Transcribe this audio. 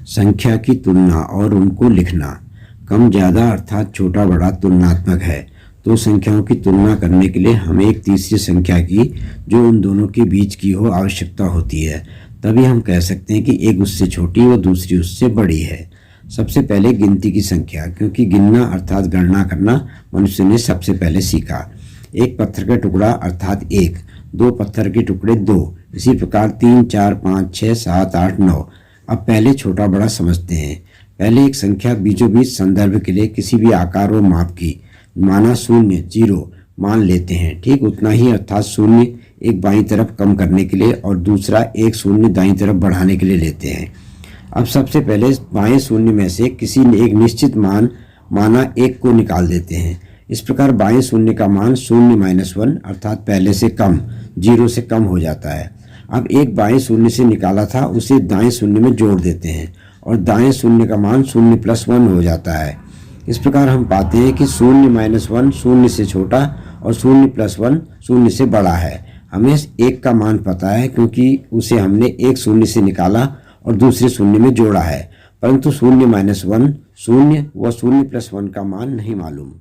संख्या की तुलना और उनको लिखना। कम ज़्यादा अर्थात छोटा बड़ा तुलनात्मक है। दो संख्याओं की तुलना करने के लिए हमें एक तीसरी संख्या की जो उन दोनों के बीच की हो आवश्यकता होती है। तभी हम कह सकते हैं कि एक उससे छोटी व दूसरी उससे बड़ी है। सबसे पहले गिनती की संख्या, क्योंकि गिनना अर्थात गणना करना मनुष्य ने सबसे पहले सीखा। एक पत्थर का टुकड़ा अर्थात एक, दो पत्थर के टुकड़े दो, इसी प्रकार 3, 4, 5, 6, 7, 8, 9। अब पहले छोटा बड़ा समझते हैं। पहले एक संख्या बीचों बीच संदर्भ के लिए किसी भी आकार व माप की, माना 0, 0 मान लेते हैं। ठीक उतना ही अर्थात 0 एक बाईं तरफ कम करने के लिए और दूसरा एक 0 दाईं तरफ बढ़ाने के लिए लेते हैं। अब सबसे पहले बाएं शून्य में से किसी एक निश्चित मान माना 1 को निकाल देते हैं। इस प्रकार बाएं शून्य का मान 0-1 अर्थात पहले से कम 0 से कम हो जाता है। अब एक बाएं शून्य से निकाला था उसे दाएं शून्य में जोड़ देते हैं और दाएं शून्य का मान 0+1 हो जाता है। इस प्रकार हम पाते हैं कि 0-1 शून्य से छोटा और 0+1 शून्य से बड़ा है। हमें 1 का मान पता है क्योंकि उसे हमने एक शून्य से निकाला और दूसरे शून्य में जोड़ा है, परंतु 0-1 शून्य व 0+1 का मान नहीं मालूम।